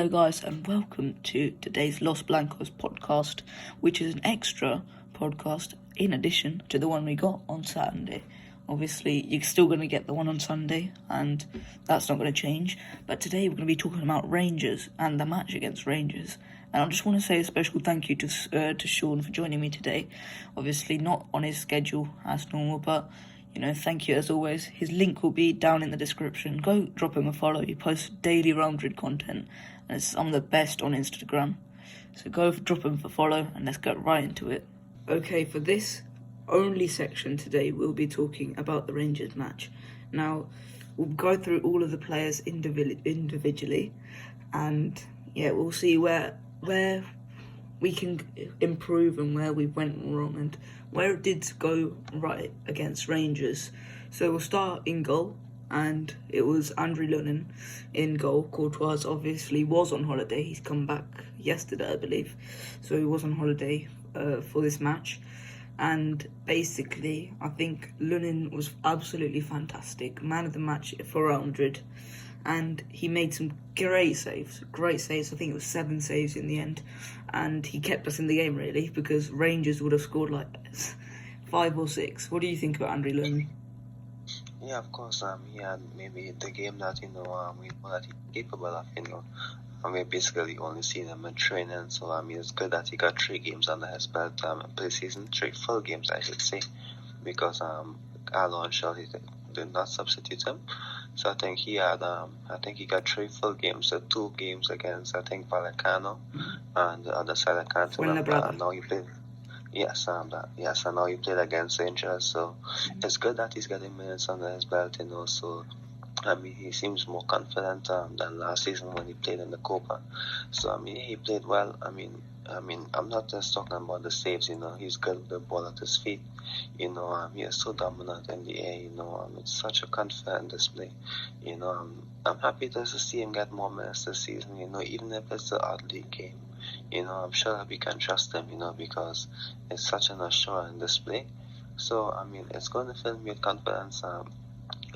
Hello guys and welcome to today's Los Blancos podcast, which is an extra podcast in addition to the one we got on Saturday. Obviously you're still going to get the one on Sunday and that's not going to change, but today we're going to be talking about Rangers and the match against Rangers. And I just want to say a special thank you to Sean for joining me today. Obviously not on his schedule as normal, but thank you as always. His link will be down in the description. Go drop him a follow. He posts daily Real Madrid content and it's some of the best on Instagram. So go drop him a follow and let's get right into it. Okay, for this only section today, we'll be talking about the Rangers match. Now, we'll go through all of the players individually and we'll see where we can improve and where we went wrong and where it did go right against Rangers. So we'll start in goal, and it was Andrew Lunin in goal. Courtois obviously was on holiday. He's come back yesterday, I believe. So he was on holiday for this match. And basically, I think Lunin was absolutely fantastic. Man of the match for Real Madrid. And he made some great saves. I think it was 7 saves in the end. And he kept us in the game, really, because Rangers would have scored like 5 or 6. What do you think about Andrew Lunin? Yeah, of course. He had maybe the game that we know that he's capable of. We basically only seen him in training, so it's good that he got 3 games under his belt. Pre-season 3 full games, I should say, because Alon Shelley did not substitute him. So I think he had he got 3 full games, so 2 games against Vallecano, and the other side I can't remember. Now he played. Yes, and now he played against Rangers. So it's good that he's getting minutes under his belt, So he seems more confident than last season when he played in the Copa. So he played well. I'm not just talking about the saves. He's good with the ball at his feet. He is so dominant in the air. It's such a confident display. I'm happy to see him get more minutes this season. Even if it's an odd league game. I'm sure that we can trust him. Because it's such an assuring display. So it's going to fill me with confidence.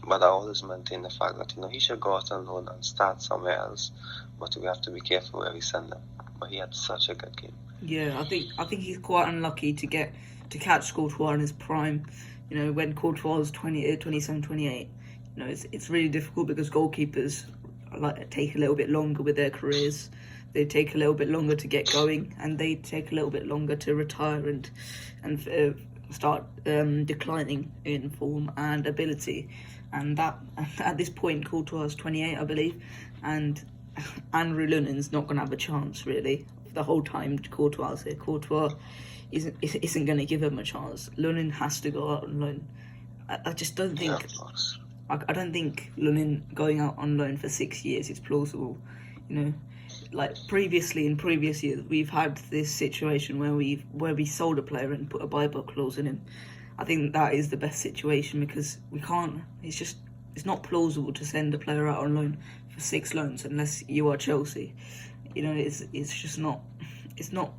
But I always maintain the fact that he should go out on loan and start somewhere else. But we have to be careful where we send him. But he had such a good game. Yeah, I think he's quite unlucky to catch Courtois in his prime. When Courtois was 27, 28. It's really difficult because goalkeepers take a little bit longer with their careers. They take a little bit longer to get going, and they take a little bit longer to retire and start declining in form and ability. And that at this point, Courtois is 28, I believe, and Andrew Lunin's not going to have a chance really the whole time Courtois is here. Courtois isn't going to give him a chance. Lunin has to go out on loan. I just don't think. I don't think Lunin going out on loan for 6 years is plausible. Like in previous years, we've had this situation where we sold a player and put a buyback clause in him. I think that is the best situation because we can't. It's not plausible to send a player out on loan for 6 loans unless you are Chelsea. It's just not. It's not.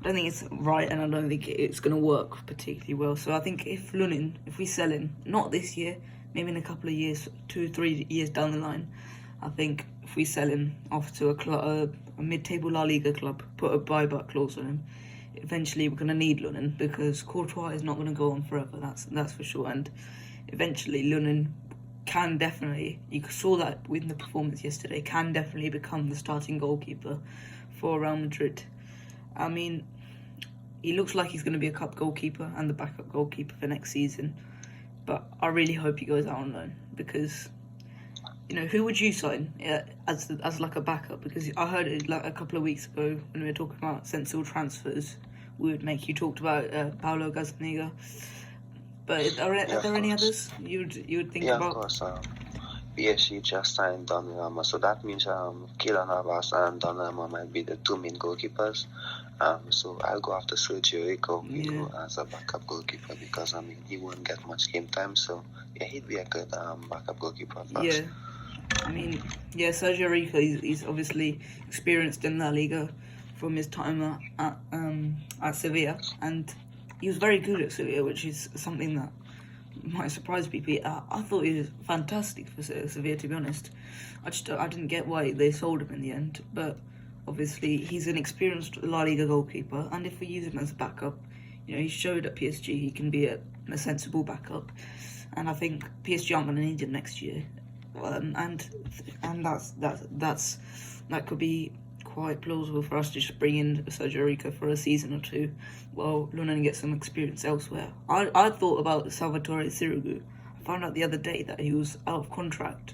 I don't think it's right, and I don't think it's going to work particularly well. So I think if we sell him, not this year, maybe in a couple of years, 2-3 years down the line, I think if we sell him off to a mid-table La Liga club, put a buyback clause on him, eventually we're going to need Lunin because Courtois is not going to go on forever, that's for sure. And eventually Lunin can definitely, you saw that with the performance yesterday, can definitely become the starting goalkeeper for Real Madrid. He looks like he's going to be a cup goalkeeper and the backup goalkeeper for next season. But I really hope he goes out on loan because, who would you sign as like a backup? Because I heard it like a couple of weeks ago when we were talking about sensible transfers we would make. You talked about Paulo Gazzaniga. But are there any others you would think about? Yeah, of course. PSG just signed Donnarumma, so that means Keylor Navas and Donnarumma might be the 2 main goalkeepers. So I'll go after Sergio Rico, as a backup goalkeeper because he won't get much game time. So he'd be a good backup goalkeeper for us. Sergio Rico, he's obviously experienced in La Liga from his time at Sevilla, and he was very good at Sevilla, which is something that might surprise people. I thought he was fantastic for Sevilla, to be honest. I didn't get why they sold him in the end, but obviously he's an experienced La Liga goalkeeper, and if we use him as a backup, he showed at PSG he can be a sensible backup, and I think PSG aren't going to need him next year, and that could be quite plausible for us to just bring in Sergio Rico for a season or two while Lunan gets some experience elsewhere. I thought about Salvatore Sirigu. I found out the other day that he was out of contract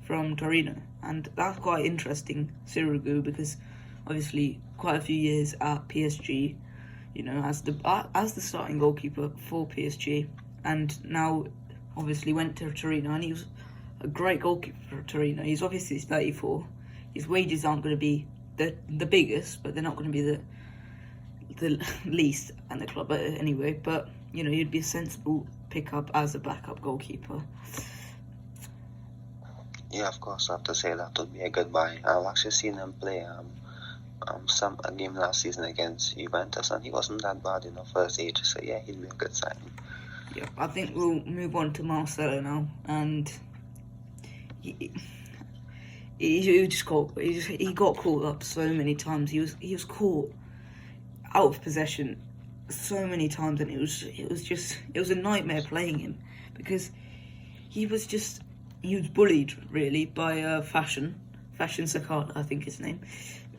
from Torino, and that's quite interesting, Sirigu, because obviously quite a few years at PSG, as the starting goalkeeper for PSG, and now obviously went to Torino, and he was a great goalkeeper for Torino. He's obviously 34. His wages aren't going to be the biggest, but they're not going to be the least at the club anyway. But he'd be a sensible pickup as a backup goalkeeper. Yeah, of course, I have to say that would be a good buy. I've actually seen him play a game last season against Juventus, and he wasn't that bad, for his age. So yeah, he'd be a good sign. Yeah, I think we'll move on to Marcelo now, and he got caught up so many times. He was caught out of possession so many times, and it was a nightmare playing him, because he was bullied really by Fashion Sakala, I think his name,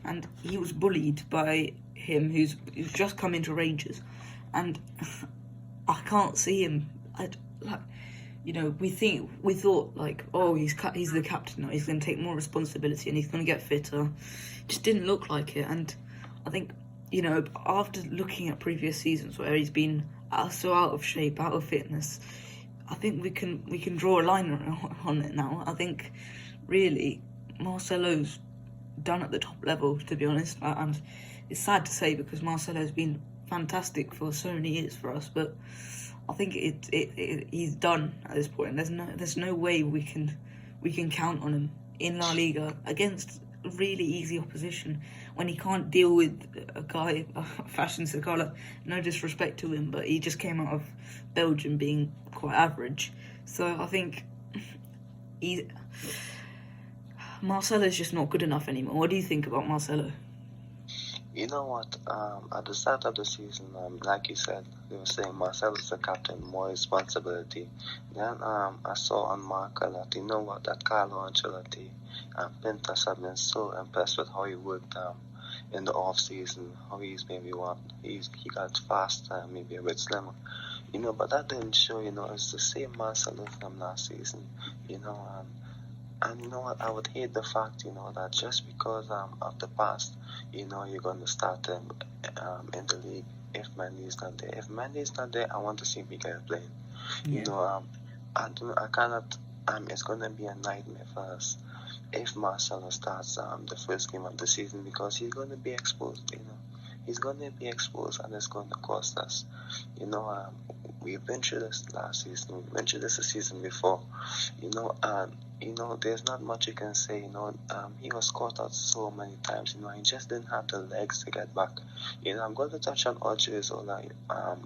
and he was bullied by him who's just come into Rangers, and I can't see him. We thought like, oh, he's the captain now, he's going to take more responsibility and he's going to get fitter. It just didn't look like it, and I think after looking at previous seasons where he's been so out of shape, out of fitness, I think we can draw a line on it now. I think really Marcelo's done at the top level, to be honest, and it's sad to say because Marcelo's been fantastic for so many years for us, but I think he's done at this point. There's no way we can count on him in La Liga against really easy opposition when he can't deal with a guy, Fashion Sakala. No disrespect to him, but he just came out of Belgium being quite average. So I think Marcelo's just not good enough anymore. What do you think about Marcelo? You know what? At the start of the season, like you said, they were saying Marcelo's the captain, more responsibility. Then I saw on Marca that that Carlo Ancelotti and Pintas have been so impressed with how he worked in the off season, how he got faster, maybe a bit slimmer, but that didn't show. It's the same Marcelo from last season, And you know what? I would hate the fact, that just because of the past, you're going to start him in the league if Mendy's not there. If Mendy's not there, I want to see Miguel playing. Yeah. I cannot. It's going to be a nightmare for us if Marcelo starts the first game of the season, because he's going to be exposed. He's going to be exposed, and it's going to cost us. We've been through this last season. We've been through this the season before. And there's not much you can say. He was caught out so many times. He just didn't have the legs to get back. I'm going to touch on Odriozola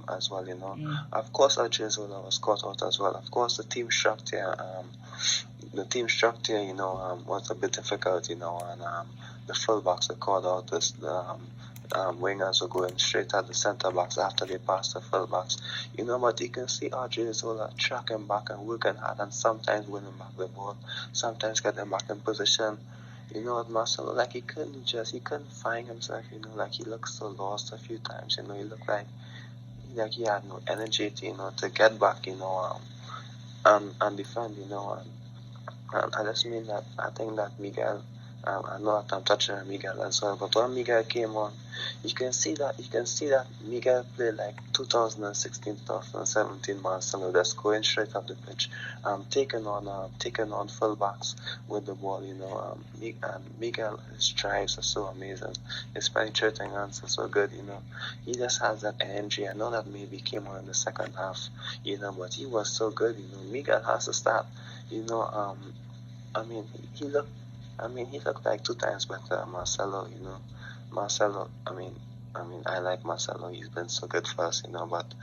as well. Of course, Odriozola was caught out as well. Of course, the team structure. Was a bit difficult. And the fullbacks are called out. Wingers are going straight at the centre backs after they pass the fullbacks. But you can see Odriozola tracking back and working hard, and sometimes winning back the ball, sometimes getting back in position. Marcelo, like he couldn't find himself. He looked so lost a few times. He looked like he had no energy to get back. And defend. And I just mean that I think that Miguel. I know that I'm touching on Miguel as well, but when Miguel came on, you can see that Miguel played like 2016, 2017 Marcelo, just going straight up the pitch, taking on fullbacks with the ball. And Miguel, his drives are so amazing, his penetrating hands are so good. He just has that energy. I know that maybe came on in the second half, but he was so good. Miguel has to start. He looked like 2 times better. Marcelo, I like Marcelo. He's been so good for us, but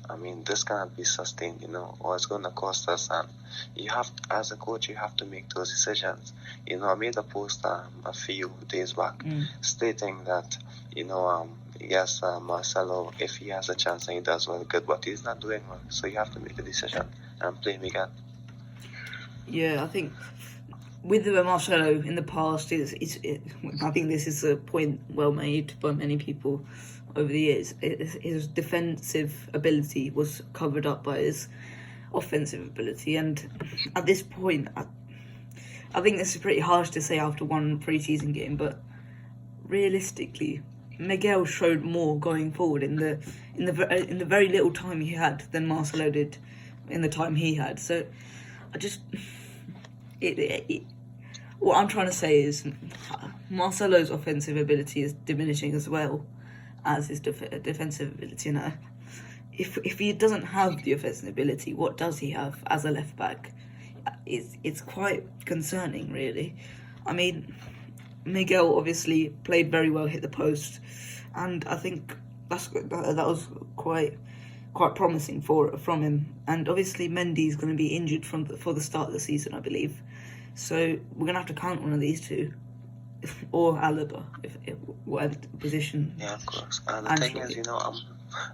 I mean, this cannot be sustained, you know, or it's going to cost us. And you have, as a coach, you have to make those decisions. You know, I made a post a few days back stating that, you know, yes, Marcelo, if he has a chance and he does well, good, but he's not doing well. So you have to make a decision and play Miguel. Yeah, I think with Marcelo in the past, I think this is a point well made by many people over the years. His defensive ability was covered up by his offensive ability, and at this point, I think this is pretty harsh to say after one pre-season game, but realistically, Miguel showed more going forward in the very little time he had than Marcelo did in the time he had. So I just what I'm trying to say is Marcelo's offensive ability is diminishing as well as his defensive ability. And if he doesn't have the offensive ability, what does he have as a left back? It's quite concerning, really. I mean, Miguel obviously played very well, hit the post, and I think that was quite promising from him. And obviously Mendy's going to be injured for the start of the season, I believe. So we're going to have to count one of these two, or Alaba, if whatever position. Yeah, of course. And the thing is, you know,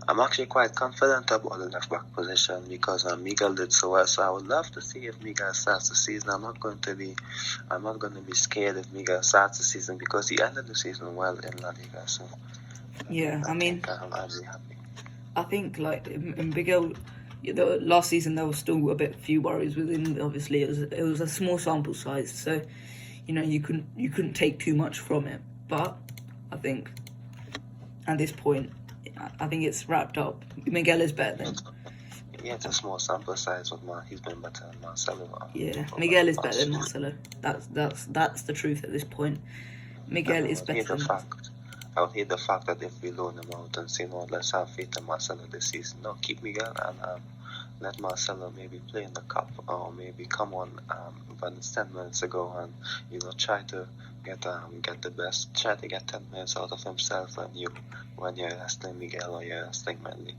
I'm actually quite confident about the left back position because Miguel did so well. So I would love to see if Miguel starts the season. I'm not going to be scared if Miguel starts the season because he ended the season well in La Liga. So yeah, I'll be happy. I think like in Miguel, last season there was still few worries within. Obviously, it was a small sample size, so you know you couldn't take too much from it. But I think at this point, I think it's wrapped up. Miguel is better than. Yeah, it's a small sample size, but he's been better than Marcelo. Yeah, Miguel is better than Marcelo. That's the truth at this point. Miguel is better than. I would hate the fact that if we loan him out and say, no, let's have faith in Marcelo this season. No, keep Miguel and let Marcelo maybe play in the cup or maybe come on when it's 10 minutes ago and, you know, try to get the best, try to get 10 minutes out of himself when you're wrestling Miguel or you're wrestling Mendy.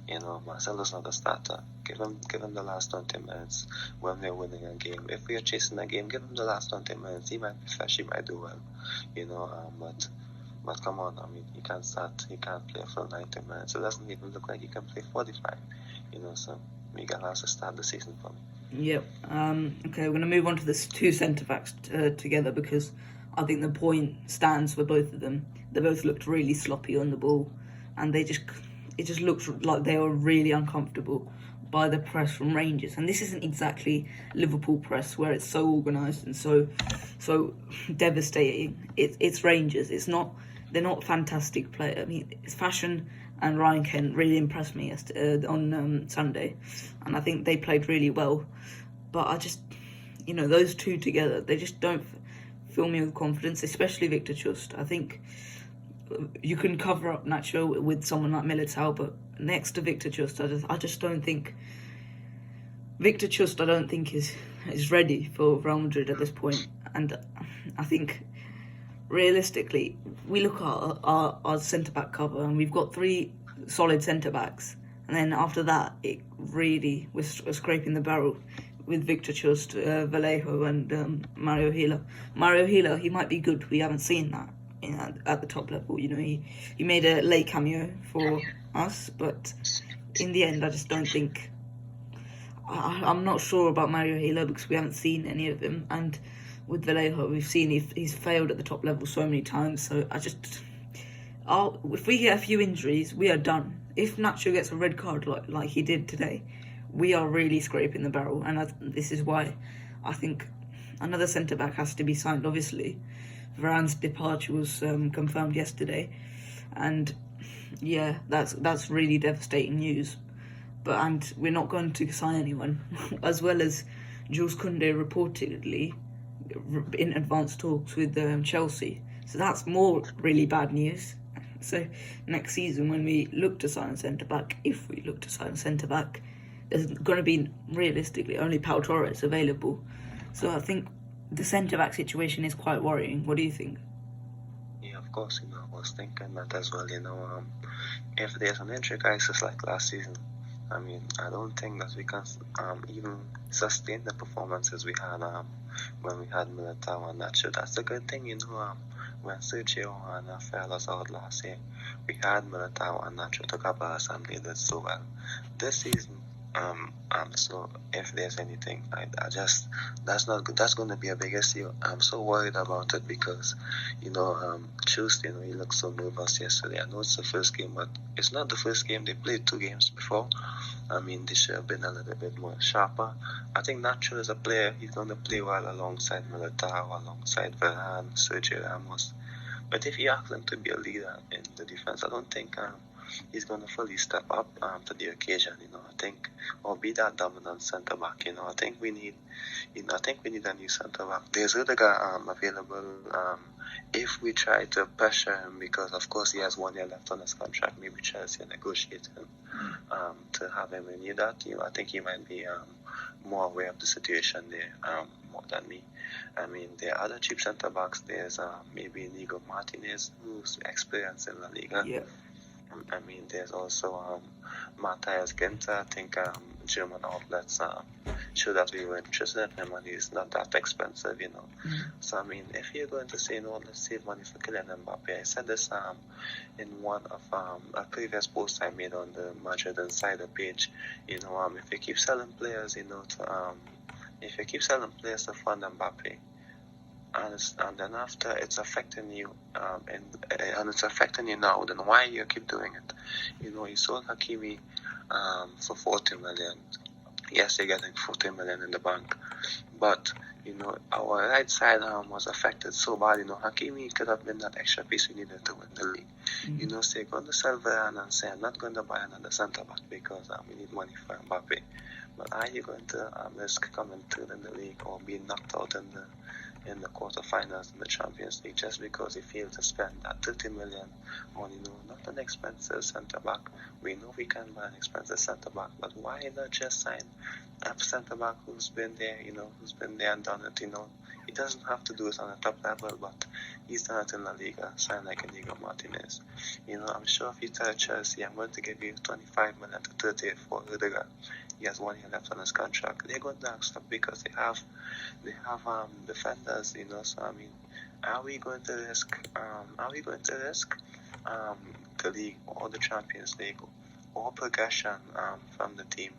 You know, Marcelo's not a starter. Give him the last 20 minutes when we're winning a game. If we're chasing a game, give him the last 20 minutes. He might be fresh, he might do well. You know, but come on, I mean, he can't play for 90 minutes. It doesn't even look like he can play 45, you know, so Miguel has to start the season for me. Yep. Okay, we're going to move on to the two centre-backs together because I think the point stands for both of them. They both looked really sloppy on the ball, and it just looks like they were really uncomfortable by the press from Rangers. And this isn't exactly Liverpool press where it's so organised and so devastating. It's Rangers. They're not fantastic players. I mean, it's Fashion and Ryan Kent really impressed me on Sunday, and I think they played really well. But I just, you know, those two together, they just don't fill me with confidence, especially Victor Chust. I think you can cover up Nacho with someone like Militao, but next to Victor Chust, I just don't think Victor Chust. I don't think is ready for Real Madrid at this point, and I think. Realistically, we look at our centre-back cover and we've got three solid centre-backs. And then after that, it really was scraping the barrel with Victor Chust, Vallejo and Mario Gila. Mario Gila, he might be good. We haven't seen that at the top level. You know, he made a late cameo for us. But in the end, I just don't think... I'm not sure about Mario Gila because we haven't seen any of him. And... with Vallejo, we've seen he's failed at the top level so many times. So if we get a few injuries, we are done. If Nacho gets a red card like he did today, we are really scraping the barrel. And this is why I think another centre back has to be signed. Obviously, Varane's departure was confirmed yesterday, and yeah, that's really devastating news. And we're not going to sign anyone, as well as Jules Koundé reportedly in advanced talks with Chelsea. So that's more really bad news. So next season when we look to sign a centre-back, if we look to sign a centre-back, there's going to be realistically only Pau Torres available. So I think the centre-back situation is quite worrying. What do you think? Yeah, of course, you know, I was thinking that as well, you know, if there's an injury crisis like last season, I mean, I don't think that we can even sustain the performances we had when we had Militao and Nacho. That's a good thing, when Sergio and fell us out last year, we had Militao and Nacho to cover us and they did so well. This season, so if there's anything, I just that's not good. That's going to be a big issue. I'm so worried about it because, Tuesday, he looked so nervous yesterday. I know it's the first game, but it's not the first game. They played 2 games before. I mean, they should have been a little bit more sharper. I think Nacho is a player. He's going to play well alongside Militao, alongside Varane, Sergio Ramos. But if you ask him to be a leader in the defense, I don't think he's going to fully step up to the occasion. I think, or be that dominant centre back. I think we need a new centre back. There's Rudiger available. If we try to pressure him, because of course he has 1 year left on his contract, maybe Chelsea negotiate him to have him renew that. I think he might be more aware of the situation there more than me. I mean, there are other cheap centre backs. There's maybe Inigo Martinez, who's experienced in La Liga. Yeah. I mean, there's also Matthias Ginter. I think German outlets show that we were interested in him, and he's not that expensive, So, I mean, if you're going to say, no, let's save money for Kylian Mbappe, I said this in one of a previous post I made on the Madrid Insider page. If you keep selling players, if you keep selling players to fund Mbappe, and then after it's affecting you, and it's affecting you now, then why you keep doing it? You sold Hakimi for 40 million. Yes, you're getting 40 million in the bank, but our right side was affected so bad. Hakimi could have been that extra piece we needed to win the league. Mm-hmm. So you're going to sell Varane and say, I'm not going to buy another centre back because we need money for Mbappe. But are you going to risk coming third in the league or being knocked out in the quarterfinals in the Champions League just because you failed to spend that 30 million on, not an expensive centre back? We know we can buy an expensive centre back, but why not just sign a centre back who's been there, who's been there and done it? He doesn't have to do it on a top level, but he's done it in La Liga, sign like Inigo Martinez. I'm sure if you tell Chelsea, I'm going to give you 25 million to 38 for Rudiger, he has 1 year left on his contract, they're going to accept because they have defenders, So I mean, are we going to risk the league or the Champions League or progression from the team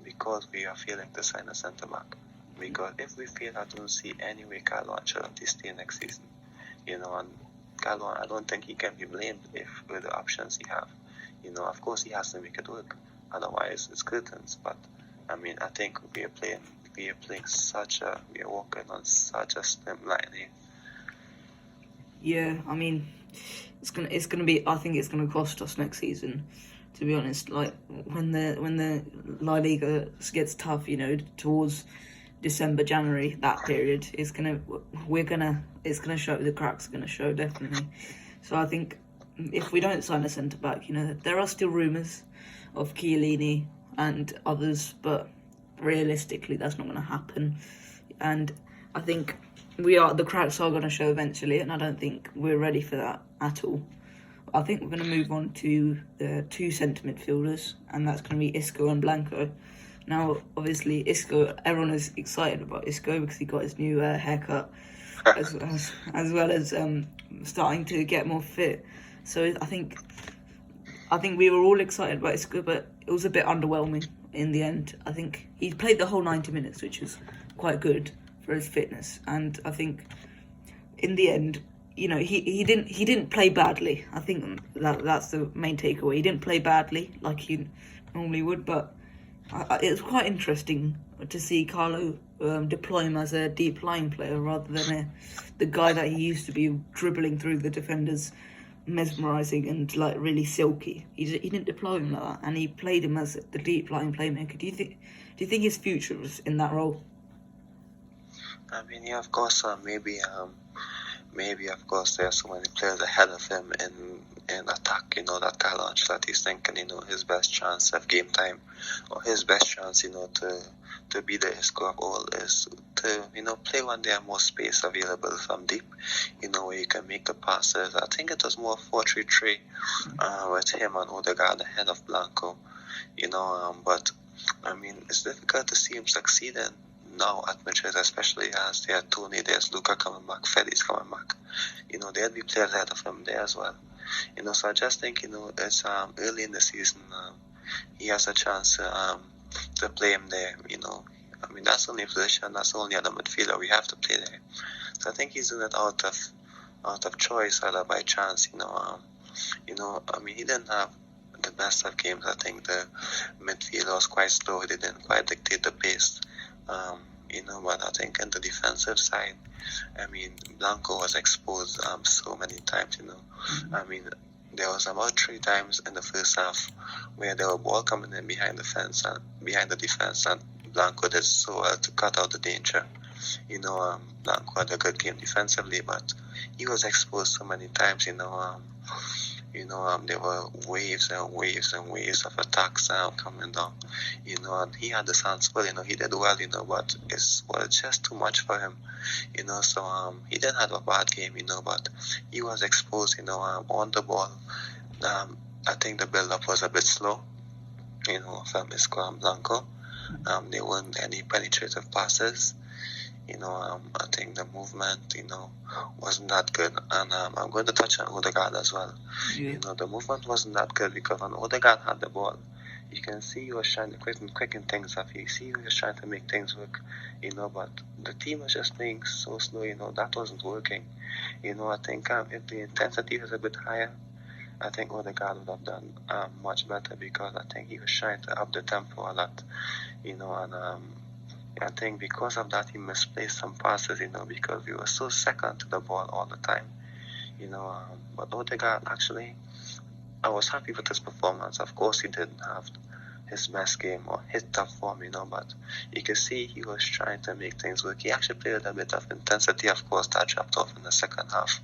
because we are failing to sign a centre back? Because if we fail, I don't see any way Carlo Ancelotti stay next season. And Carlo, I don't think he can be blamed with the options he have. Of course he has to make it work. Otherwise, it's curtains. But I mean, I think we are walking on such a slim line here. Yeah, I mean, it's gonna be. I think it's gonna cost us next season. To be honest, like when the La Liga gets tough, towards December, January, that period, it's gonna show. The cracks are gonna show, definitely. So I think if we don't sign a centre back, there are still rumours of Chiellini and others, but realistically that's not going to happen. And I think the cracks are going to show eventually, and I don't think we're ready for that at all. I think we're going to move on to the 2 centre midfielders, and that's going to be Isco and Blanco. Now, obviously, Isco, everyone is excited about Isco because he got his new haircut, as well as starting to get more fit. So I think we were all excited about Isco, but it was a bit underwhelming in the end. I think he played the whole 90 minutes, which was quite good for his fitness. And I think in the end, he didn't play badly. I think that's the main takeaway. He didn't play badly like he normally would, but it was quite interesting to see Carlo deploy him as a deep line player rather than the guy that he used to be, dribbling through the defenders, mesmerising and like really silky. He didn't deploy him like that, and he played him as the deep line playmaker. Do you think his future was in that role? I mean, yeah, of course, maybe of course there are so many players ahead of him in attack, that Carlo Ancelotti's thinking, his best chance of game time, or his best chance, to be the Isco of all is to, play when there are more space available from deep, where you can make the passes. I think it was more 4-3-3 with him and Odegaard ahead of Blanco. But I mean, it's difficult to see him succeeding now at Madrid, especially as they have Tony, there's Luca coming back, Fedi's coming back. There'll be players ahead of him there as well. So I just think, it's early in the season. He has a chance to play him there. I mean, that's the only position, that's the only other midfielder we have to play there. So I think he's doing it out of choice, rather by chance. I mean, he didn't have the best of games. I think the midfield was quite slow. He didn't quite dictate the pace. But I think on the defensive side, I mean, Blanco was exposed so many times. I mean, there was about 3 times in the first half where there were ball coming in behind the defense, and Blanco did so well to cut out the danger. Blanco had a good game defensively, but he was exposed so many times. There were waves and waves and waves of attacks coming down. And he had the chance well. He did well. But it was just too much for him. So he didn't have a bad game. But he was exposed. On the ball. I think the build-up was a bit slow. From Isco and Blanco. There weren't any penetrative passes. I think the movement, wasn't that good. And I'm going to touch on Odegaard as well. Yeah. The movement wasn't that good because when Odegaard had the ball, you can see he was trying to quicken things up. You see he was trying to make things work, but the team was just playing so slow, that wasn't working. I think if the intensity was a bit higher, I think Odegaard would have done much better because I think he was trying to up the tempo a lot, and I think because of that he misplaced some passes, because we were so second to the ball all the time, but Odegaard actually, I was happy with his performance. Of course, he didn't have his best game or his top form, but you can see he was trying to make things work. He actually played a bit of intensity. Of course, that dropped off in the second half,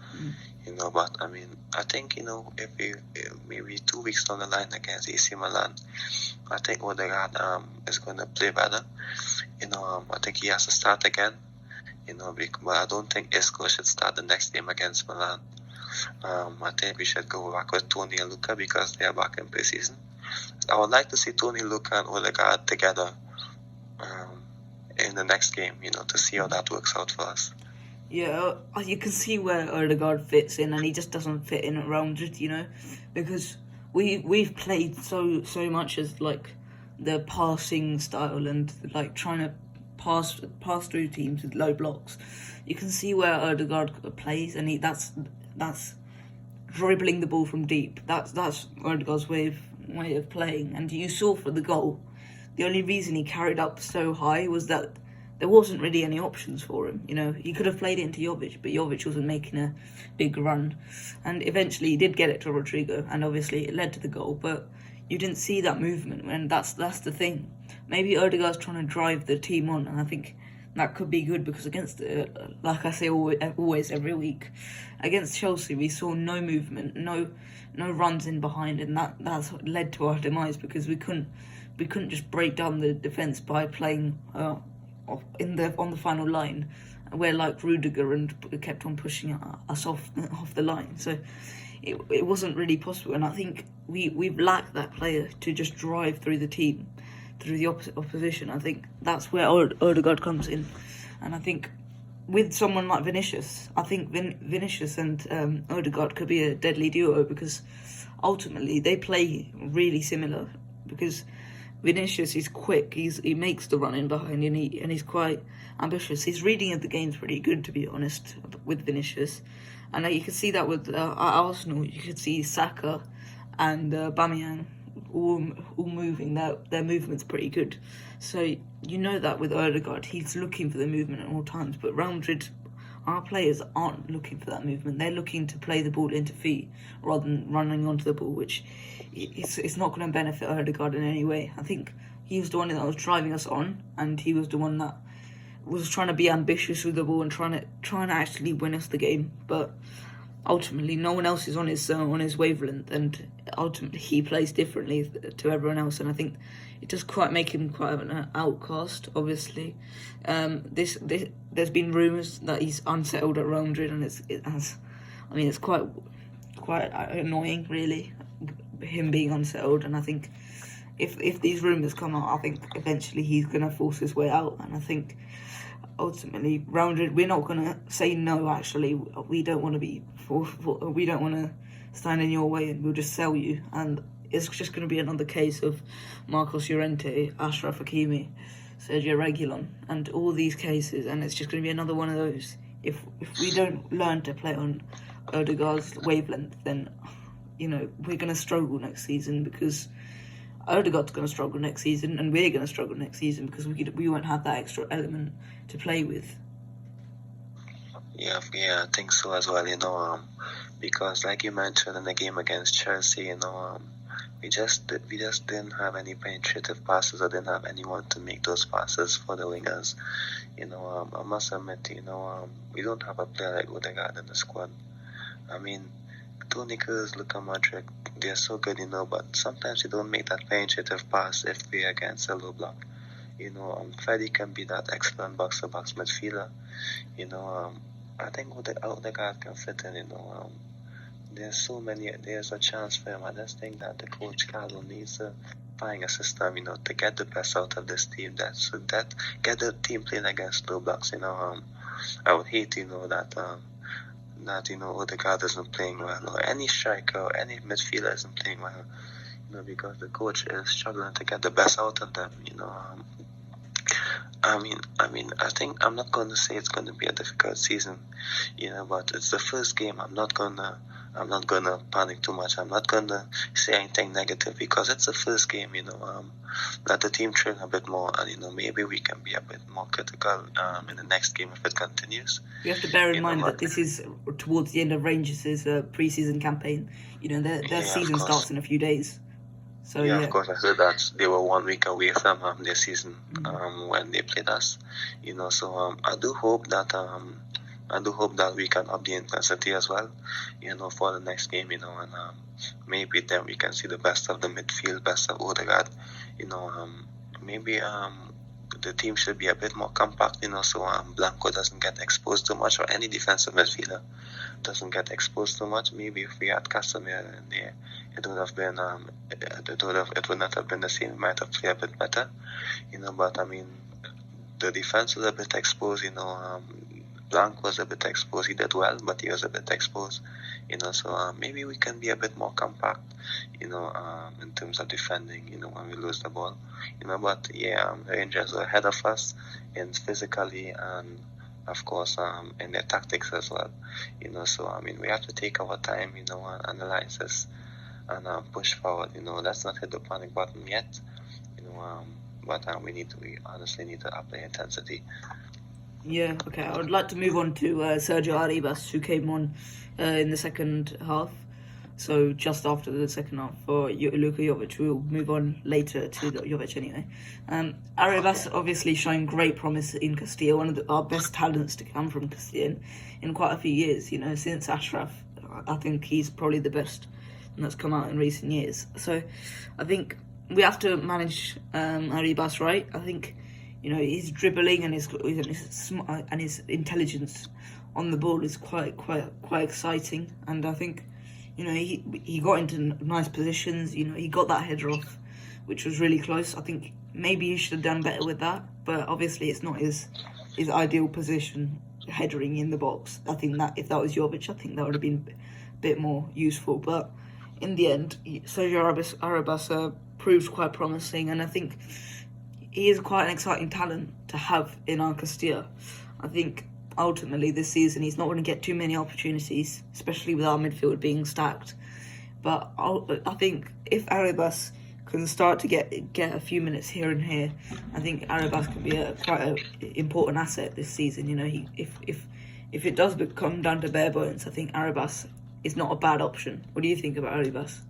but I mean, I think, if we maybe 2 weeks down the line against AC Milan, I think Odegaard is going to play better. I think he has to start again, but I don't think Isco should start the next game against Milan. I think we should go back with Tony and Luca because they are back in pre-season. I would like to see Tony, Luca, and Odegaard together in the next game, to see how that works out for us. Yeah, you can see where Odegaard fits in, and he just doesn't fit in around it, because we've played so much as like the passing style and like trying to pass through teams with low blocks. You can see where Odegaard plays, and that's dribbling the ball from deep. That's Odegaard's way of playing. And you saw for the goal, the only reason he carried up so high was that there wasn't really any options for him. He could have played it into Jovic, but Jovic wasn't making a big run. And eventually he did get it to Rodrigo, and obviously it led to the goal, but you didn't see that movement, and that's the thing. Maybe Odegaard's trying to drive the team on, and I think that could be good because against, like I say always every week, against Chelsea we saw no movement, no runs in behind, and that's led to our demise because we couldn't just break down the defence by playing on the final line, where like Rudiger and kept on pushing us off the line. So it wasn't really possible, and I think we've lacked that player to just drive through the team, through the opposition. I think that's where Odegaard comes in, and I think with someone like Vinicius, I think Vinicius and Odegaard could be a deadly duo because ultimately they play really similar. Because Vinicius is quick, he makes the run in behind, and he's quite ambitious. His reading of the game's pretty good, to be honest, with Vinicius. And you can see that with Arsenal. You could see Saka and Aubameyang all moving. Their movement's pretty good. So that with Odegaard, he's looking for the movement at all times. But Real Madrid, our players aren't looking for that movement. They're looking to play the ball into feet rather than running onto the ball, which it's not going to benefit Odegaard in any way. I think he was the one that was driving us on, and he was the one that was trying to be ambitious with the ball and trying to actually win us the game. But ultimately, no one else is on his wavelength, and ultimately he plays differently to everyone else. And I think it does quite make him quite an outcast. Obviously, there's been rumours that he's unsettled at Real Madrid, and it's quite annoying, really, him being unsettled. And I think if these rumours come out, I think eventually he's going to force his way out. And I think ultimately, we're not going to say no. Actually, we don't want to we don't want to stand in your way, and we'll just sell you. And it's just going to be another case of Marcos Llorente, Achraf Hakimi, Sergio Reguilon, and all these cases. And it's just going to be another one of those. If we don't learn to play on Odegaard's wavelength, then we're going to struggle next season, because Odegaard's going to struggle next season, and we're going to struggle next season because we won't have that extra element to play with. Yeah, I think so as well. Because like you mentioned in the game against Chelsea, we just didn't have any penetrative passes, or didn't have anyone to make those passes for the wingers. I must admit, we don't have a player like Odegaard in the squad. I mean, Toni Kroos, Luka Modric, they're so good, but sometimes you don't make that penetrative pass if we're against a low block. Freddie can be that excellent box-to-box midfielder. I think Odegaard can fit in. There's a chance for him. I just think that the coach Carlo needs to find a system, to get the best out of this team. That get the team playing against low blocks. I would hate, that Odegaard isn't playing well, or any striker or any midfielder isn't playing well, because the coach is struggling to get the best out of them. I think I'm not going to say it's going to be a difficult season, but it's the first game. I'm not gonna panic too much. I'm not gonna say anything negative, because it's the first game. Let the team train a bit more, and maybe we can be a bit more critical in the next game if it continues. We have to bear in mind that this is towards the end of Rangers' pre-season campaign. Their season starts in a few days. So of course, I heard that they were 1 week away from their season when they played us. So I do hope that we can up the intensity as well, for the next game, and maybe then we can see the best of the midfield, best of Odegaard. Maybe the team should be a bit more compact, so Blanco doesn't get exposed too much, or any defensive midfielder doesn't get exposed too much. Maybe if we had Casemiro in there, it would not have been the same. We might have played a bit better, But I mean, the defense was a bit exposed. Blanco was a bit exposed. He did well, but he was a bit exposed. So maybe we can be a bit more compact, in terms of defending, when we lose the ball. But Rangers are ahead of us in physically and, of course, in their tactics as well. So we have to take our time, and analyze this and push forward. Let's not hit the panic button yet. But we honestly need to up the intensity. Yeah, okay. I would like to move on to Sergio Arribas, who came on in the second half. So just after the second half for Luka Jovic. We'll move on later to Jovic anyway. Arribas obviously showing great promise in Castilla, one of our best talents to come from Castilla in quite a few years. Since Achraf, I think he's probably the best that's come out in recent years. So I think we have to manage Arribas right. I think his dribbling and his intelligence on the ball is quite exciting, and I think he got into nice positions. He got that header off, which was really close. I think maybe he should have done better with that, but obviously it's not his ideal position, headering in the box. I think that if that was Jovic, I think that would have been a bit more useful. But in the end, Sergio Arribas proved quite promising, and I think he is quite an exciting talent to have in our Castilla. I think ultimately this season he's not going to get too many opportunities, especially with our midfield being stacked. But I think if Arribas can start to get a few minutes here and here, I think Arribas can be quite an important asset this season. If it does come down to bare bones, I think Arribas is not a bad option. What do you think about Arribas?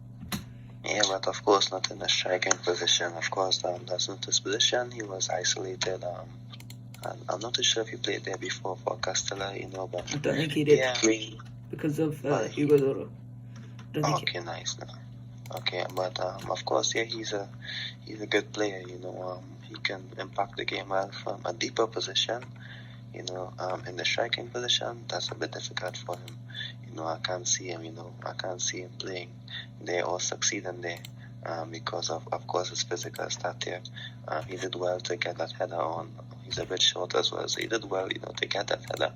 Yeah, but of course not in a striking position. Of course, that's not his position. He was isolated. And I'm not too sure if he played there before for Castilla, but I don't think he did. Yeah, because of Hugo Doro. Okay, nice. Okay, but of course, he's a good player. He can impact the game well from a deeper position. In the striking position, that's a bit difficult for him. I can't see him. I can't see him playing there or succeeding there. because of course his physical stature. He did well to get that header on. He's a bit short as well, so he did well, to get that header,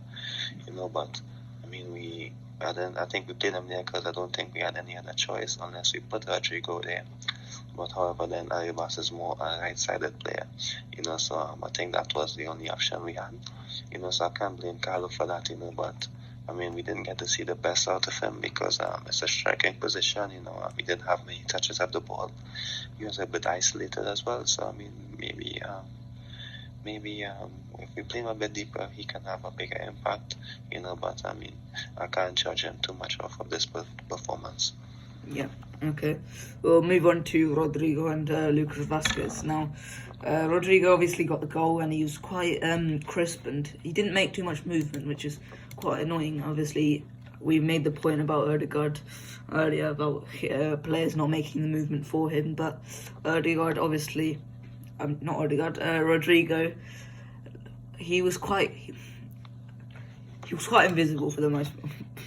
but I mean, I think we played him there because I don't think we had any other choice unless we put Rodrigo there. But however, then Arribas is more a right-sided player, so I think that was the only option we had, so I can't blame Carlo for that, but I mean, we didn't get to see the best out of him because it's a striking position, we didn't have many touches of the ball. He was a bit isolated as well, so I mean, maybe if we play him a bit deeper, he can have a bigger impact, but I mean, I can't judge him too much off of this performance. Yeah, okay. We'll move on to Rodrigo and Lucas Vazquez. Now, Rodrigo obviously got the goal and he was quite crisp and he didn't make too much movement, which is quite annoying. Obviously, we made the point about Odegaard earlier about players not making the movement for him, but Odegaard obviously, not Odegaard, Rodrigo, he was quite invisible for the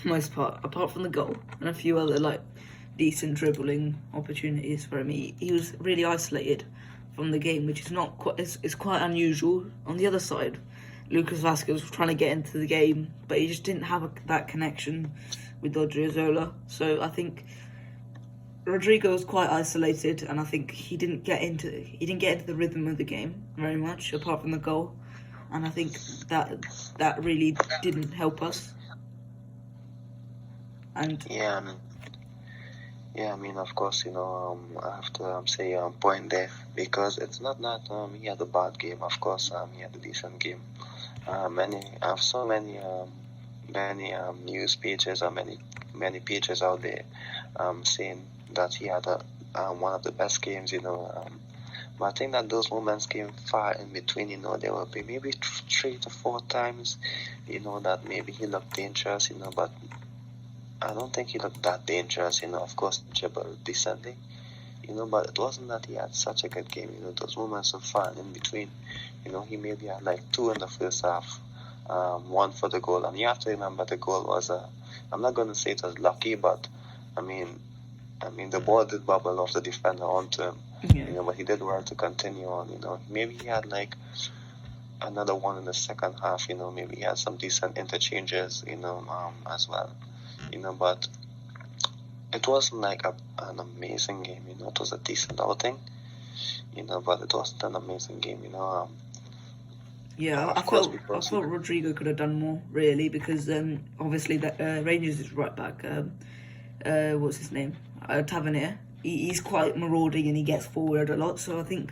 most part, apart from the goal and a few other decent dribbling opportunities for him. He was really isolated from the game, which is not quite it's quite unusual. On the other side, Lucas Vazquez was trying to get into the game, but he just didn't have that connection with Odriozola. So I think Rodrigo was quite isolated, and I think he didn't get into the rhythm of the game very much, apart from the goal. And I think that really didn't help us. And yeah, I mean, of course, I have to say point there because it's not that he had a bad game. Of course, he had a decent game. I have so many news pages or many pages out there saying that he had one of the best games. But I think that those moments came far in between. There will be maybe 3 to 4 times, that maybe he looked dangerous. But I don't think he looked that dangerous, of course, dribbled decently, but it wasn't that he had such a good game, those moments of fun in between, he maybe had 2 in the first half, 1 for the goal, and you have to remember the goal was, I'm not going to say it was lucky, but, I mean, the ball did bubble off the defender onto him, but he did well to continue on, maybe he had another one in the second half, maybe he had some decent interchanges, as well. But it wasn't an amazing game, it was a decent outing, but it wasn't an amazing game, Yeah, I felt Rodrigo could have done more, really, because obviously Rangers is right back, what's his name, Tavernier, he's quite marauding and he gets forward a lot, so I think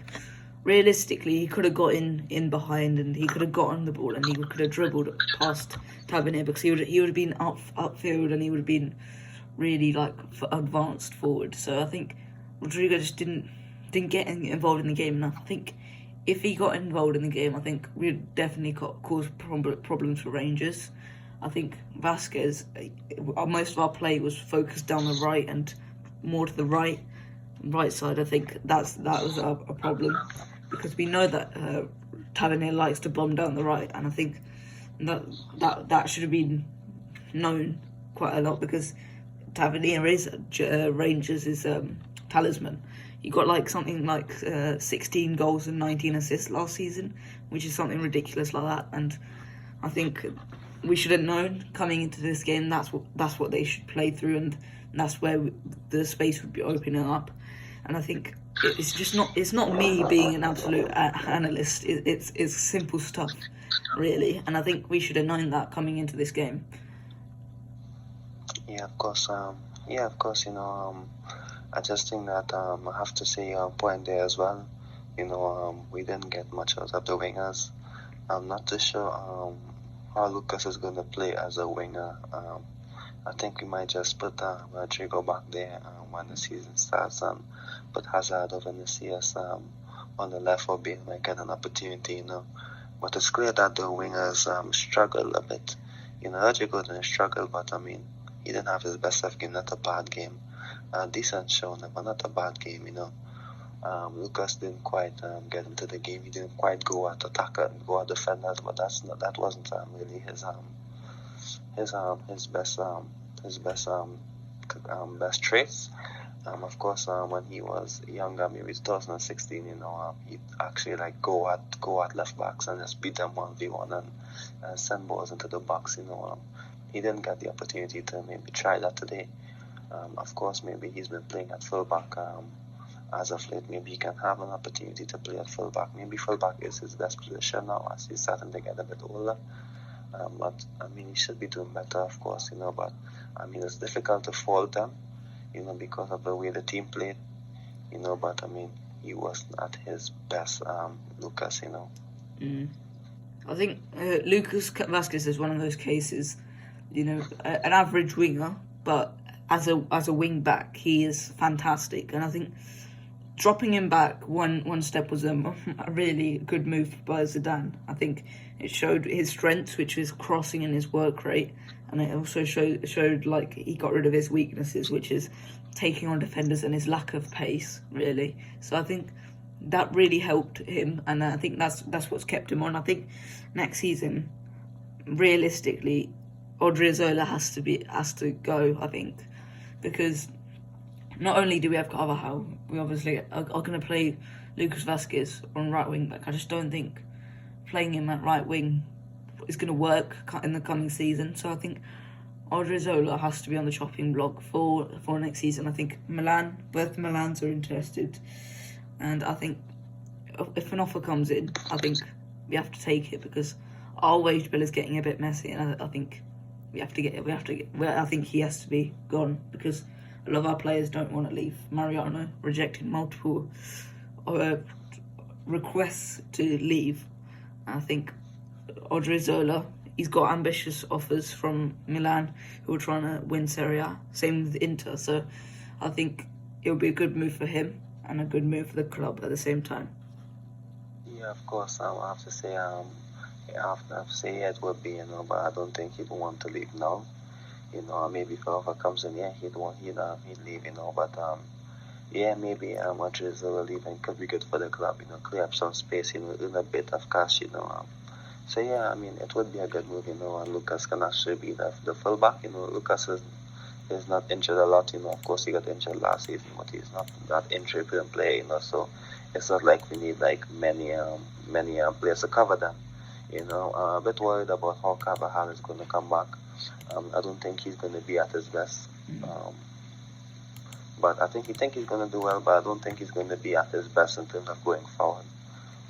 realistically he could have got in behind and he could have gotten the ball and he could have dribbled past Tavernier because he would have been upfield and he would have been really advanced forward. So I think Rodrigo just didn't get involved in the game enough. I think if he got involved in the game, I think we'd definitely cause problems for Rangers. I think Vazquez, most of our play was focused down the right and more to the right side. I think that was a problem because we know that Tavernier likes to bomb down the right, and I think that should have been known quite a lot because Tavernier is Rangers' talisman. He got something like 16 goals and 19 assists last season, which is something ridiculous like that. And I think we should have known coming into this game that's what they should play through, and that's where the space would be opening up. And I think it's not me being an absolute analyst. It's simple stuff, really. And I think we should have known that coming into this game. Yeah, of course. I just think that I have to say a point there as well. We didn't get much out of the wingers. I'm not too sure how Lucas is going to play as a winger. I think we might just put Rodrigo back there when the season starts and put Hazard or Vinicius on the left for being get an opportunity, But it's clear that the wingers struggle a bit. Rodrigo didn't struggle, but I mean, he didn't have his best of game, not a bad game. Decent show, but not a bad game, Lucas didn't quite get into the game. He didn't quite go at attacker and go at defenders, but that wasn't really his best traits. Of course, when he was younger, maybe 2016, he'd actually like go at left backs and just beat them 1v1 and send balls into the box. He didn't get the opportunity to maybe try that today. Of course, maybe he's been playing at fullback as of late. Maybe he can have an opportunity to play at fullback. Maybe fullback is his best position now as he's starting to get a bit older. But I mean, he should be doing better, of course. But I mean, it's difficult to fault them. Because of the way the team played, but I mean, he wasn't at his best, Lucas, I think Lucas Vasquez is one of those cases, an average winger, but as a wing back, he is fantastic. And I think dropping him back one step was a really good move by Zidane. I think it showed his strengths, which was crossing and his work rate. And it also showed like he got rid of his weaknesses, which is taking on defenders and his lack of pace, really. So I think that really helped him, and I think that's what's kept him on. I think next season, realistically, Odriozola has to go. I think because not only do we have Carvajal, we obviously are going to play Lucas Vasquez on right wing back. I just don't think playing him at right wing is going to work in the coming season. So I think Odriozola has to be on the chopping block for next season. I think both Milans are interested, and I think if an offer comes in, I think we have to take it because our wage bill is getting a bit messy, and I think I think he has to be gone because a lot of our players don't want to leave. Mariano rejected multiple requests to leave. I think Odriozola, he's got ambitious offers from Milan who are trying to win Serie A. Same with Inter. So I think it would be a good move for him and a good move for the club at the same time. Yeah, of course. I have to say, it would be, but I don't think he'd want to leave now. Maybe if offer comes in, he'd leave, but maybe Odriozola leaving could be good for the club, clear up some space, earn a bit of cash, So yeah, I mean, it would be a good move, and Lucas can actually be the fullback. Lucas is not injured a lot. Of course he got injured last season, but he's not that injury-prone player. So it's not like we need like many players to cover them. A bit worried about how Carvajal is going to come back. I don't think he's going to be at his best. But I think he's going to do well, but I don't think he's going to be at his best in terms of going forward.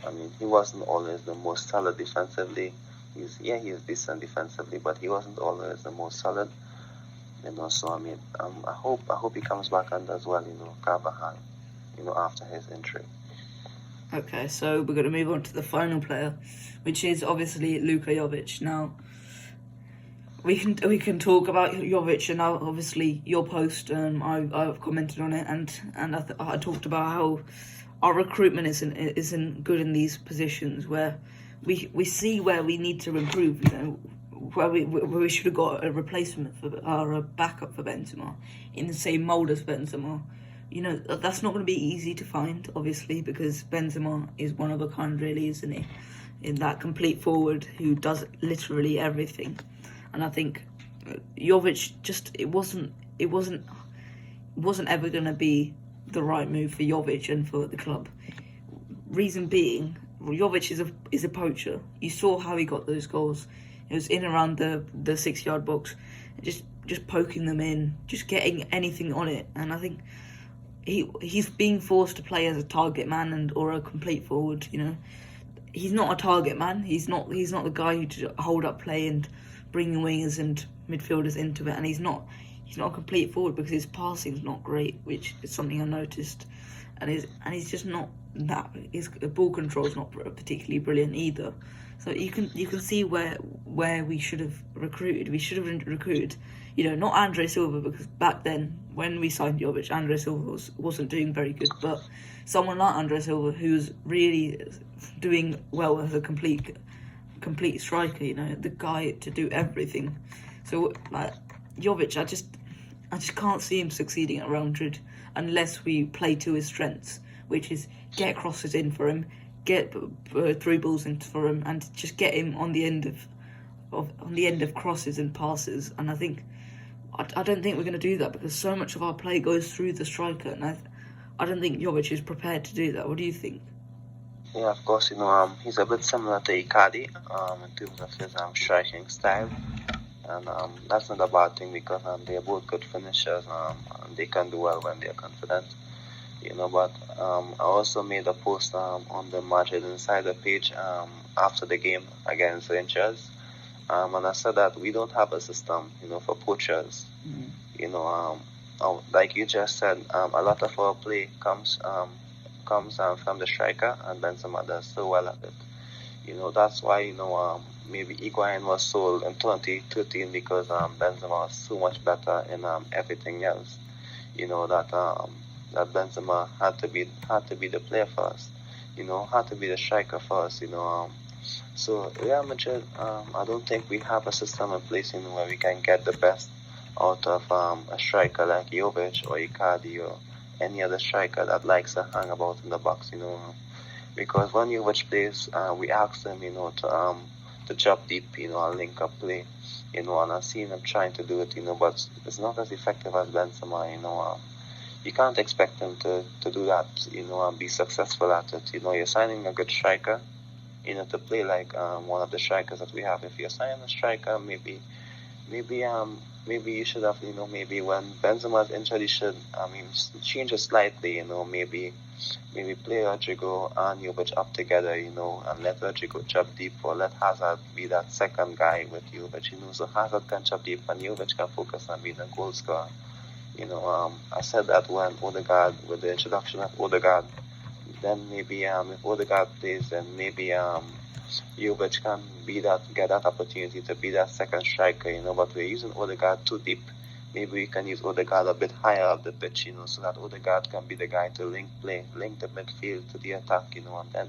I mean, he wasn't always the most solid defensively. He's decent defensively, but he wasn't always the most solid. So I mean, I hope he comes back and does well. Carvajal, after his injury. Okay, so we're going to move on to the final player, which is obviously Luka Jovic. Now, we can talk about Jovic, and now obviously your post, I've commented on it, and I talked about how our recruitment isn't good in these positions where we see where we need to improve. Where we should have got a replacement or a backup for Benzema in the same mould as Benzema. That's not going to be easy to find, obviously, because Benzema is one of a kind, really, isn't he? In that complete forward who does literally everything. And I think Jovic it wasn't ever going to be the right move for Jovic and for the club. Reason being, Jovic is a poacher. You saw how he got those goals. It was in around the 6-yard box, just poking them in, just getting anything on it. And I think he's being forced to play as a target man or a complete forward. He's not a target man. He's not the guy who to hold up play and bring wingers and midfielders into it. And he's not a complete forward because his passing's not great, which is something I noticed. And he's just not that. His ball control's not particularly brilliant either. So you can see where we should have recruited. We should have recruited, not Andre Silva, because back then when we signed Jovic, Andre Silva wasn't doing very good. But someone like Andre Silva, who's really doing well as a complete striker, the guy to do everything. So like Jovic, I just can't see him succeeding at Real Madrid unless we play to his strengths, which is get crosses in for him, get through balls in for him, and just get him on the end of crosses and passes. And I think I don't think we're going to do that because so much of our play goes through the striker, and I don't think Jovic is prepared to do that. What do you think? Yeah, of course, he's a bit similar to Icardi in terms of his striking style. And that's not a bad thing because they're both good finishers. And they can do well when they're confident. But I also made a post on the Madrid Insider page after the game against Rangers. And I said that we don't have a system, for poachers. Like you just said, a lot of our play comes from the striker, and Benzema does so well at it. That's why, maybe Higuain was sold in 2013 because Benzema was so much better in everything else. That Benzema had to be the player for us. Had to be the striker for us. So Real Madrid, I don't think we have a system in place, where we can get the best out of a striker like Jovic or Icardi or any other striker that likes to hang about in the box, because when Jovic plays, we ask him, to drop deep, and link up play, and I've seen him trying to do it, but it's not as effective as Benzema, you can't expect him to do that, and be successful at it. You're signing a good striker, to play like one of the strikers that we have. If you're signing a striker, maybe you should have, maybe when Benzema's injured, you should, change it slightly, maybe play Rodrigo and Jovic up together, and let Rodrigo drop deep, or let Hazard be that second guy with Jovic, so Hazard can drop deep and Jovic can focus on being a goal scorer. I said that when with the introduction of Odegaard, then maybe if Odegaard plays, then maybe Jovic can get that opportunity to be that second striker, but we're using Odegaard too deep. Maybe we can use Odegaard a bit higher up the pitch, so that Odegaard can be the guy to link the midfield to the attack, and then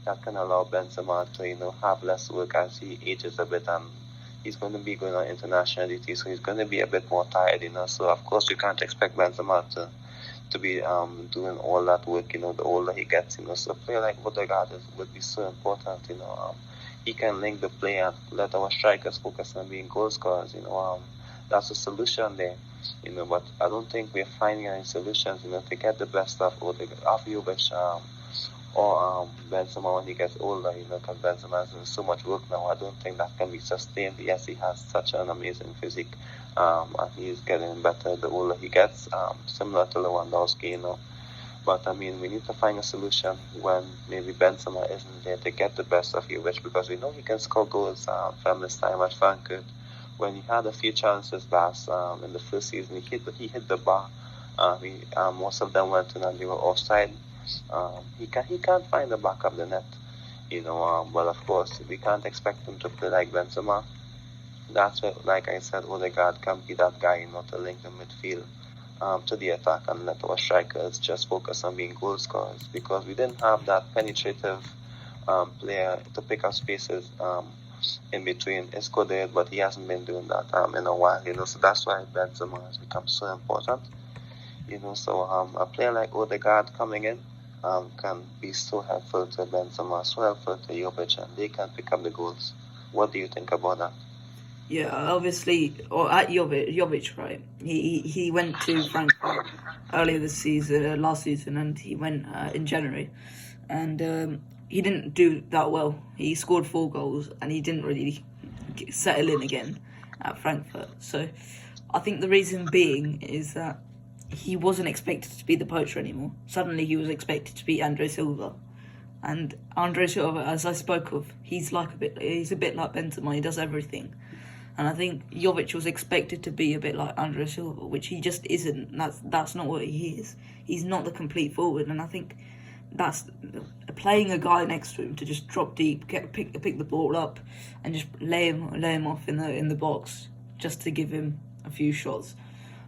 that can allow Benzema to, have less work as he ages a bit, and he's going to be going on international duty, so he's going to be a bit more tired, so of course you can't expect Benzema to be doing all that work, the older he gets, so a player like Odegaard would be so important, he can link the play and let our strikers focus on being goal scorers, that's a solution there, but I don't think we're finding any solutions, to get the best of Jovic, or Benzema when he gets older, because Benzema has doing so much work now. I don't think that can be sustained. Yes, he has such an amazing physique, and he's getting better the older he gets, similar to Lewandowski, But we need to find a solution when maybe Benzema isn't there to get the best of Jovic, because we know he can score goals from his time at Frankfurt. When he had a few chances last in the first season, he hit the bar. Most of them went in and they were offside. He can't find the back of the net, but of course we can't expect him to play like Benzema. That's where, like I said, Odegaard can be that guy, to link the midfield to the attack and let our strikers just focus on being goal scorers, because we didn't have that penetrative player to pick up spaces in between. Isco did, but he hasn't been doing that in a while, so that's why Benzema has become so important. So a player like Odegaard coming in can be so helpful to Benzema, so helpful to Jovic, and they can pick up the goals. What do you think about that? Yeah, obviously, or at Jovic, right? He went to Frankfurt earlier this season, last season, and he went in January, and he didn't do that well. He scored 4 goals, and he didn't really settle in again at Frankfurt. So I think the reason being is that he wasn't expected to be the poacher anymore. Suddenly he was expected to be Andre Silva. And Andre Silva, as I spoke of, he's a bit like Benzema, he does everything. And I think Jovic was expected to be a bit like Andre Silva, which he just isn't. That's not what he is. He's not the complete forward, and I think that's playing a guy next to him to just drop deep, pick the ball up, and just lay him off in the box just to give him a few shots.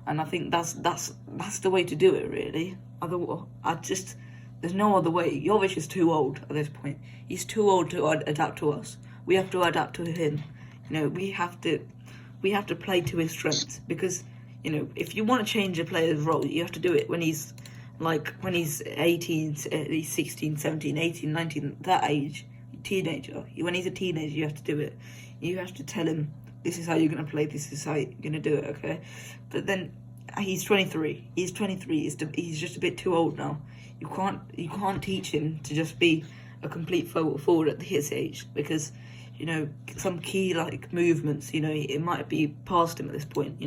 And I think that's the way to do it, really. There's no other way. Jovic is too old at this point. He's too old to adapt to us. We have to adapt to him. We have to play to his strengths, because if you want to change a player's role, you have to do it when he's 18, he's 16, 17, 18, 19, that age, teenager. When he's a teenager, you have to do it. You have to tell him this is how you're going to play, this is how you're going to do it, okay? But then he's 23. He's 23. He's just a bit too old now. You can't teach him to just be a complete forward at his age, because some key like movements, it might be past him at this point.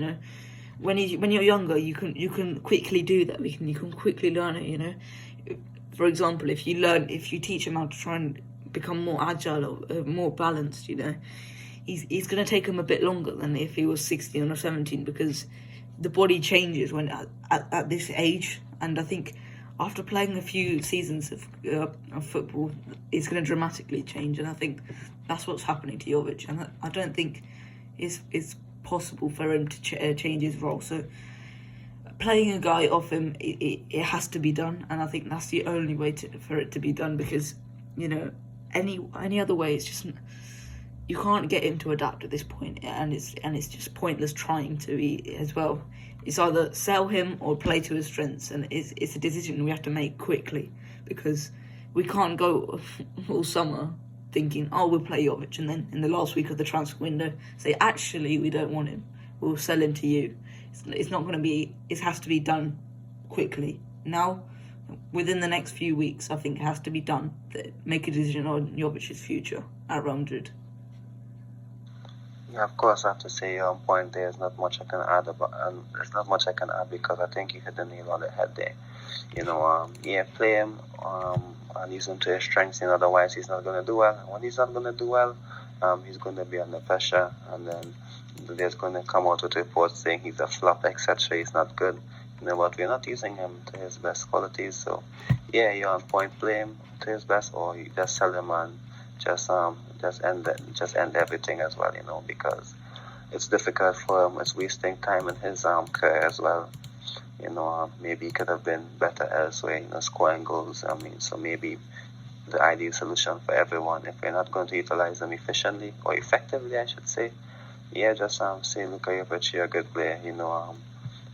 When you're younger, you can quickly do that. You can quickly learn it. For example, if you teach him how to try and become more agile or more balanced, he's going to take him a bit longer than if he was 16 or 17, because the body changes when at this age. And I think after playing a few seasons of football, it's going to dramatically change. And I think that's what's happening to Jovic. And I don't think it's possible for him to change his role. So playing a guy off him, it has to be done. And I think that's the only way for it to be done, because, any other way, it's just... You can't get him to adapt at this point, and it's just pointless trying to as well. It's either sell him or play to his strengths, and it's a decision we have to make quickly, because we can't go all summer thinking, oh, we'll play Jovic, and then in the last week of the transfer window say, actually, we don't want him, we'll sell him to you. It's not going to be. It has to be done quickly now. Within the next few weeks, I think it has to be done. Make a decision on Jovic's future at Real Madrid. Yeah, of course, I have to say your point. There's not much I can add there's not much I can add, because I think you hit the nail on the head there. Play him and use him to his strengths. Otherwise, he's not going to do well. When he's not going to do well, he's going to be under pressure, and then there's going to come out with reports saying he's a flop, etc. He's not good. But we're not using him to his best qualities. So, yeah, you're on point. Play him to his best, or you just sell him and just end everything as well, because it's difficult for him. It's wasting time in his career as well. Maybe he could have been better elsewhere, scoring goals. So maybe the ideal solution for everyone, if we're not going to utilize them efficiently or effectively, I should say, just say, look, you're a good player,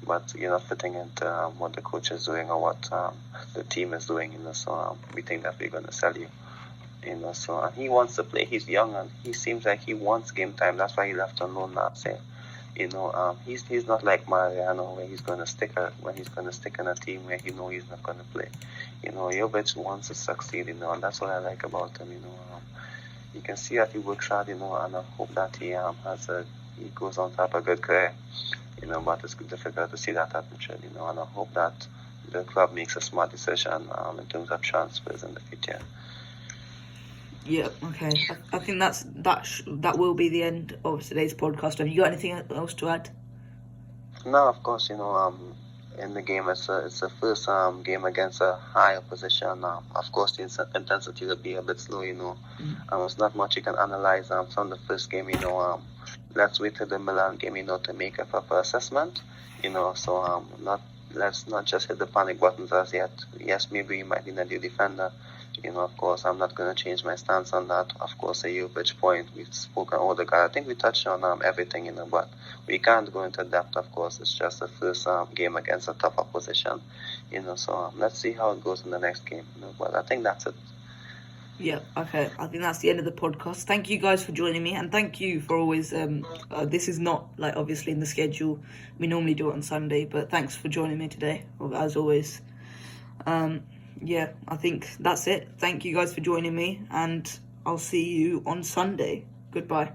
but you're not fitting into what the coach is doing or what the team is doing, so we think that we're going to sell you. And he wants to play. He's young and he seems like he wants game time. That's why he left on loan last year. He's not like Mariano, where he's going to stick in a team where he's not going to play. Jovic wants to succeed. And that's what I like about him. You can see that he works hard. And I hope that he goes on to have a good career. But it's difficult to see that at Madrid. And I hope that the club makes a smart decision in terms of transfers in the future. Yeah, okay. I think that will be the end of today's podcast. Have you got anything else to add? No, of course, in the game, it's the first game against a high opposition. Of course, the intensity will be a bit slow, It's not much you can analyze from the first game, Let's wait till the Milan game, to make a proper assessment, So let's not just hit the panic buttons as yet. Yes, maybe we might need a new defender. Of course, I'm not going to change my stance on that. Of course, a Jovic point, we've spoken about the guy. I think we touched on everything, but we can't go into depth, of course. It's just the first game against a tough opposition, So let's see how it goes in the next game, But I think that's it. Yeah, okay. I think that's the end of the podcast. Thank you guys for joining me, and thank you for always... this is not, obviously in the schedule. We normally do it on Sunday, but thanks for joining me today, as always. Yeah, I think that's it. Thank you guys for joining me, and I'll see you on Sunday. Goodbye.